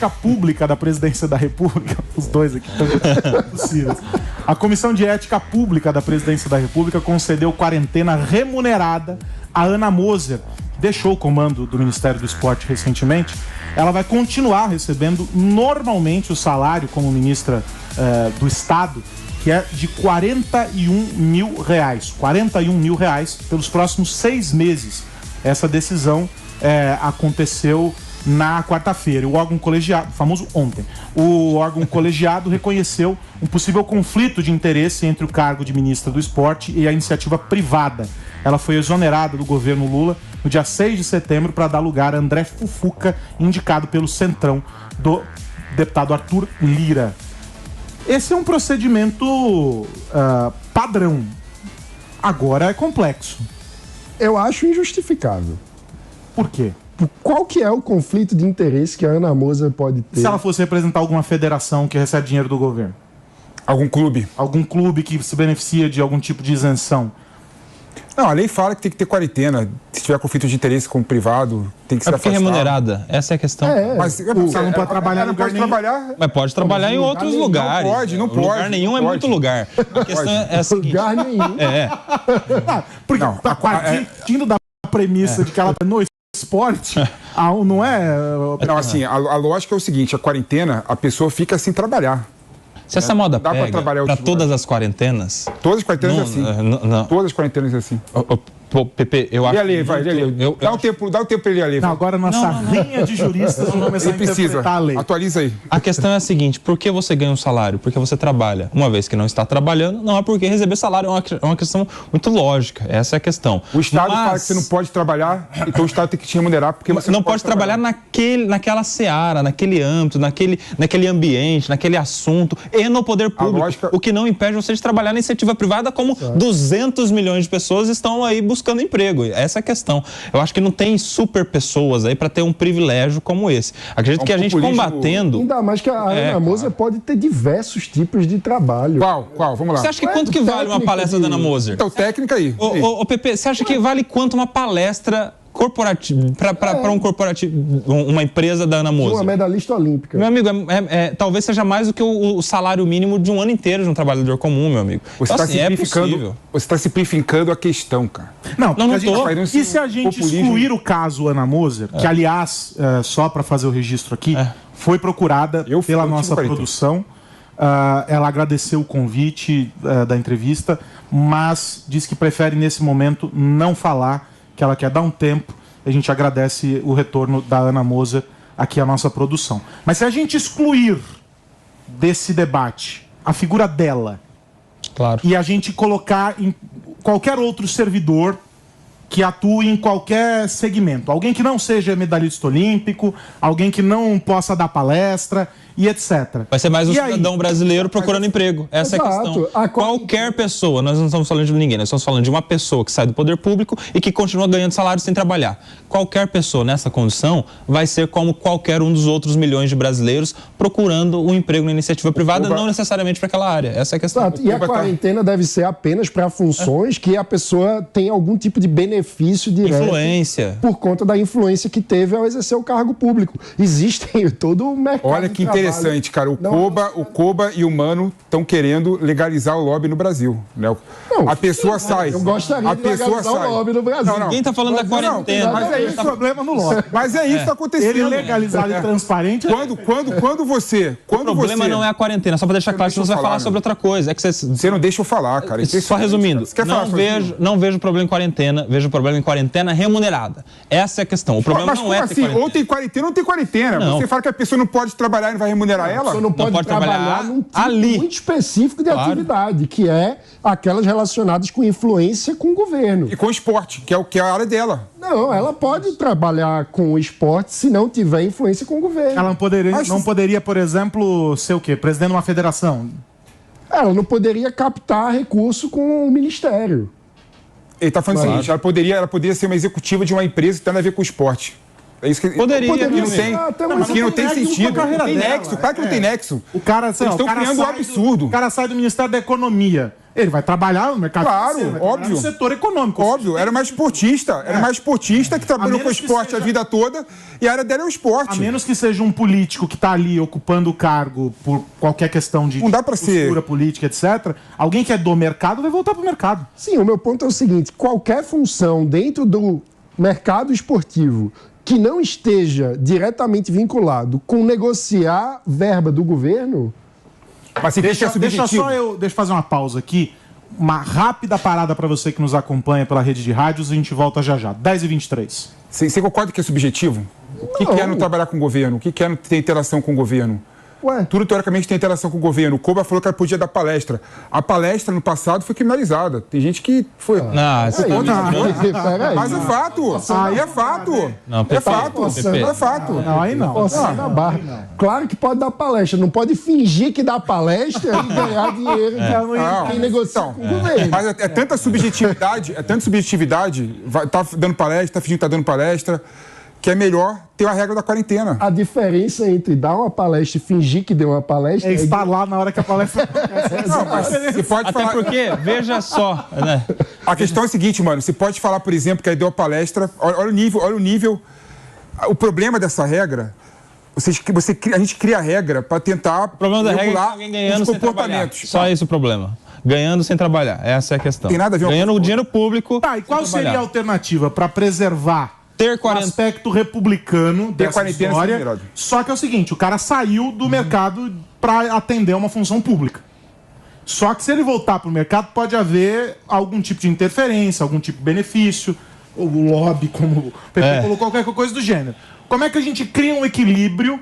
Ética Pública da Presidência da República, os dois aqui estão possíveis. A Comissão de Ética Pública da Presidência da República concedeu quarentena remunerada a Ana Moser, que deixou o comando do Ministério do Esporte recentemente. Ela vai continuar recebendo normalmente o salário como ministra do Estado, que é de R$41 mil. R$41 mil pelos próximos 6 meses. Essa decisão aconteceu na quarta-feira. O órgão colegiado, famoso ontem, o órgão colegiado reconheceu um possível conflito de interesse entre o cargo de ministra do Esporte e a iniciativa privada. Ela foi exonerada do governo Lula no dia 6 de setembro para dar lugar a André Fufuca, indicado pelo Centrão do deputado Arthur Lira. Esse é um procedimento padrão. Agora é complexo. Eu acho injustificável. Por quê? Qual que é o conflito de interesse que a Ana Moser pode ter? Se ela fosse representar alguma federação que recebe dinheiro do governo? Algum clube? Algum clube que se beneficia de algum tipo de isenção? Não, a lei fala que tem que ter quarentena. Se tiver conflito de interesse com o privado, tem que ser afastado. É remunerada. Essa é a questão. Mas ela não pode trabalhar em lugar nenhum. Mas pode trabalhar em outros lugares. Não pode. Lugar nenhum é muito lugar. A questão é a seguinte. Lugar nenhum. Porque partindo da premissa de que ela no esporte, não é... Não, assim, a lógica é o seguinte, a quarentena, a pessoa fica sem trabalhar. Se essa moda Dá pega para todas as quarentenas... Todas as quarentenas é assim. Não. Todas as quarentenas é assim. Pepe, eu acho... Lê a lei. Dá um tempo pra ele ler. Não, agora nossa rinha de juristas vão começar a interpretar a lei. Atualiza aí. A questão é a seguinte, por que você ganha um salário? Porque você trabalha. Uma vez que não está trabalhando, não é porque receber salário, é uma questão muito lógica. Essa é a questão. O Estado fala que você não pode trabalhar, então o Estado tem que te remunerar porque você não pode trabalhar naquela seara, naquele âmbito, naquele ambiente, naquele assunto e no poder público. O que não impede você de trabalhar na iniciativa privada, como 200 milhões de pessoas estão aí buscando emprego. Essa é a questão. Eu acho que não tem super pessoas aí para ter um privilégio como esse. Acredito que a gente combatendo... Ainda mais que a Ana Moser pode ter diversos tipos de trabalho. Qual? Vamos lá. Você acha que quanto que vale uma palestra da Ana Moser? Então, técnica aí. Ô, Pepe, você acha que vale quanto uma palestra corporativo, para um corporativo, uma empresa da Ana Moser? Uma medalhista olímpica. Meu amigo, talvez seja mais do que o salário mínimo de um ano inteiro de um trabalhador comum, meu amigo. Você está simplificando a questão, cara. Não tô. E se a gente excluir o caso Ana Moser, que aliás, só para fazer o registro aqui, foi procurada pela nossa produção, ela agradeceu o convite da entrevista, mas disse que prefere nesse momento não falar, que ela quer dar um tempo. A gente agradece o retorno da Ana Moser aqui à nossa produção. Mas se a gente excluir desse debate a figura dela, claro, e a gente colocar em qualquer outro servidor que atue em qualquer segmento, alguém que não seja medalhista olímpico, alguém que não possa dar palestra e etc. Vai ser mais um cidadão brasileiro procurando emprego. Essa é a questão. Qualquer pessoa, nós não estamos falando de ninguém, nós estamos falando de uma pessoa que sai do poder público e que continua ganhando salário sem trabalhar. Qualquer pessoa nessa condição vai ser como qualquer um dos outros milhões de brasileiros procurando um emprego na iniciativa privada, não necessariamente para aquela área. Essa é a questão. E a quarentena deve ser apenas para funções que a pessoa tem algum tipo de benefício direto. Influência. Por conta da influência que teve ao exercer o cargo público. Existem todo o mercado. Olha que interessante, cara. O Coba e o Mano estão querendo legalizar o lobby no Brasil. Né? A pessoa sai. Eu gostaria de legalizar o lobby no Brasil. Ninguém está falando da quarentena. Mas é isso o problema no lobby. Mas é isso que está acontecendo. Ele legalizado e transparente. Quando você... O problema não é a quarentena, só para deixar claro que você vai falar sobre outra coisa. É que você não deixa eu falar, cara. Só resumindo, não vejo problema em quarentena, vejo problema em quarentena remunerada. Essa é a questão. O problema não é ter assim, ou tem quarentena ou tem quarentena. Não. Você fala que a pessoa não pode trabalhar e não vai remunerar ela? A pessoa não pode trabalhar num tipo ali muito específico de atividade, que é aquelas relacionadas com influência com o governo. E com o esporte, que é a área dela. Não, ela pode trabalhar com o esporte se não tiver influência com o governo. Ela não poderia, por exemplo, ser o quê? Presidente de uma federação? Ela não poderia captar recurso com o ministério. Ele está falando o seguinte, ela poderia ser uma executiva de uma empresa que tem a ver com o esporte. É isso que poderia não tem sentido. Não tem nexo. Claro que não tem nexo. Eles estão criando um absurdo. O cara sai do Ministério da Economia, Ele vai trabalhar no mercado financeiro, óbvio, no setor econômico. Óbvio, era mais esportista. Era mais esportista que trabalhou com esporte a vida toda e a área dela é o esporte. A menos que seja um político que está ali ocupando o cargo por qualquer questão de postura política, etc. Alguém que é do mercado vai voltar para o mercado. Sim, o meu ponto é o seguinte, qualquer função dentro do mercado esportivo que não esteja diretamente vinculado com negociar verba do governo... Mas deixa eu fazer uma pausa aqui, uma rápida parada para você que nos acompanha pela rede de rádios, a gente volta já já, 10h23. Você concorda que é subjetivo? O que é não trabalhar com o governo? O que é não ter interação com o governo? Ué? Tudo, teoricamente, tem interação com o governo. O Koba falou que ela podia dar palestra. A palestra, no passado, foi criminalizada. Tem gente que foi... Mas é fato. Aí é fato. Não, é fato. É fato. Não, aí não. Claro que pode dar palestra. Não pode fingir que dá palestra e ganhar dinheiro de quem negocia com o governo. Mas é tanta subjetividade, tá dando palestra, tá fingindo que tá dando palestra, que é melhor ter a regra da quarentena. A diferença entre dar uma palestra e fingir que deu uma palestra... É estar lá na hora que a palestra acontece. Não, mas você pode Até falar... porque, veja só... Né? A questão é a seguinte, mano. Você pode falar, por exemplo, que aí deu a palestra... Olha o nível... O problema dessa regra... A gente cria a regra para tentar... O problema da regra é que alguém ganhando sem trabalhar. Só esse o problema. Ganhando sem trabalhar. Essa é a questão. Tem nada a ver ganhando o dinheiro público... Tá, e qual seria a alternativa para preservar... o aspecto republicano dessa história. Só que é o seguinte, o cara saiu do mercado para atender uma função pública. Só que se ele voltar para o mercado, pode haver algum tipo de interferência, algum tipo de benefício, ou lobby, como o PP colocou, qualquer coisa do gênero. Como é que a gente cria um equilíbrio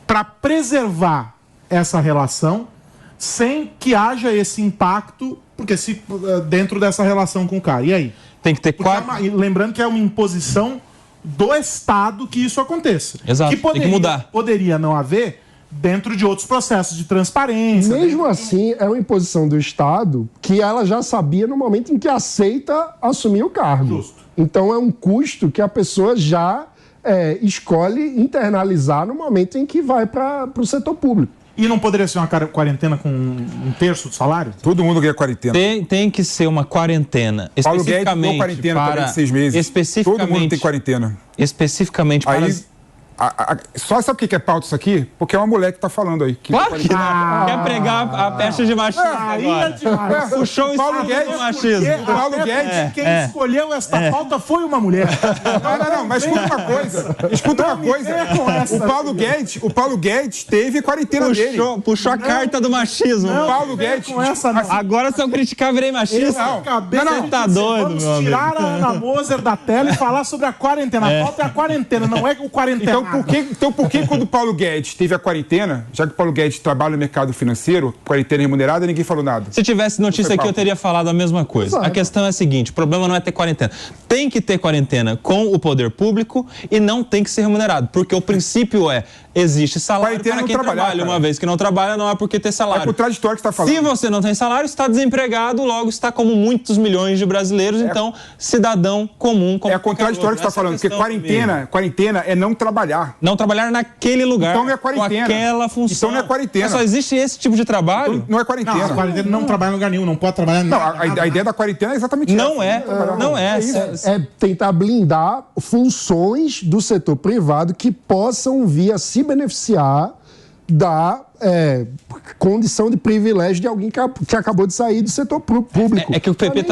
para preservar essa relação sem que haja esse impacto, porque se dentro dessa relação com o cara. E aí? Tem que ter lembrando que é uma imposição do Estado que isso aconteça. Exato, tem que mudar. Poderia não haver dentro de outros processos de transparência. Mesmo assim, é uma imposição do Estado que ela já sabia no momento em que aceita assumir o cargo. Justo. Então é um custo que a pessoa já escolhe internalizar no momento em que vai para o setor público. E não poderia ser uma quarentena com um terço do salário? Todo mundo ganha quarentena. Tem que ser uma quarentena. Especificamente quarentena para 6 meses. Especificamente, todo mundo tem quarentena. Especificamente para... Só sabe o que é pauta isso aqui? Porque é uma mulher que tá falando aí. Claro que não. Quer pregar a pecha de machismo agora. Puxou o Paulo Guedes do machismo. Paulo Guedes. Quem escolheu esta pauta foi uma mulher. Não, mas escuta uma coisa. O Paulo Guedes teve quarentena dele. Puxou a carta do machismo. O Paulo Guedes... Agora, se eu criticar, virei machista. Não, tá doido, vamos meu amigo. tirar a Ana Moser da tela e falar sobre a quarentena. A pauta é a quarentena, não é o quarentena. Então, por que quando o Paulo Guedes teve a quarentena, já que o Paulo Guedes trabalha no mercado financeiro, quarentena remunerada, ninguém falou nada? Se tivesse notícia aqui, eu teria falado a mesma coisa. A questão é a seguinte, o problema não é ter quarentena. Tem que ter quarentena com o poder público e não tem que ser remunerado, porque o princípio existe salário para quem trabalha. Uma vez que não trabalha, não é porque ter salário. É contraditório que você está falando. Se você não tem salário, está desempregado, logo está como muitos milhões de brasileiros, então cidadão comum. Como é contraditório que você está falando, porque quarentena é não trabalhar. Não trabalhar naquele lugar. Então não é quarentena. Com aquela função. Então não é quarentena. Mas só existe esse tipo de trabalho? Então, não é quarentena. Não, a quarentena não trabalha em lugar nenhum, não pode trabalhar em nada. Não, a ideia da quarentena é exatamente Não é. É tentar blindar funções do setor privado que possam vir a se beneficiar da condição de privilégio de alguém que acabou de sair do setor público. É que o PP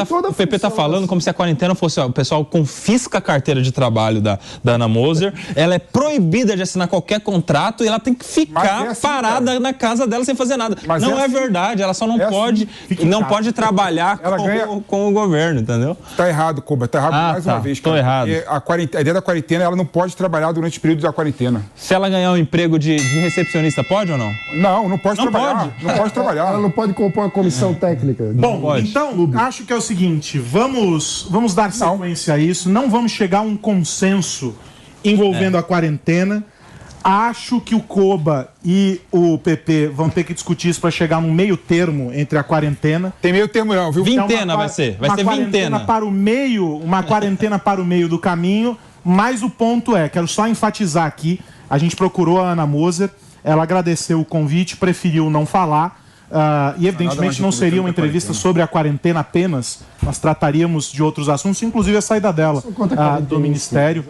tá falando como se a quarentena fosse... o pessoal confisca a carteira de trabalho da Ana Moser, ela é proibida de assinar qualquer contrato e ela tem que ficar parada na casa dela sem fazer nada. Mas não é verdade, ela só não pode trabalhar com o governo, entendeu? Tá errado, Koba, tá errado mais uma vez. Tô errado. A ideia da quarentena, ela não pode trabalhar durante o período da quarentena. Se ela ganhar um emprego de recepcionista, pode ou não? Não pode trabalhar. Não pode trabalhar. Ela não pode compor uma comissão técnica. Bom, então, acho que é o seguinte, vamos dar sequência a isso, não vamos chegar a um consenso envolvendo a quarentena. Acho que o Koba e o PP vão ter que discutir isso para chegar num meio termo entre a quarentena. Tem meio termo não, viu? Vintena vai ser vintena. Uma quarentena para o meio do caminho, mas o ponto quero só enfatizar aqui, a gente procurou a Ana Moser, ela agradeceu o convite, preferiu não falar. E evidentemente não seria uma entrevista sobre a quarentena apenas, nós trataríamos de outros assuntos, inclusive a saída dela do Ministério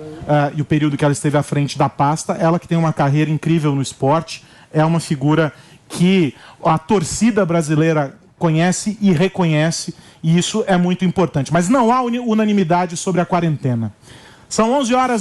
e o período que ela esteve à frente da pasta. Ela que tem uma carreira incrível no esporte, é uma figura que a torcida brasileira conhece e reconhece, e isso é muito importante. Mas não há unanimidade sobre a quarentena. São 11 horas...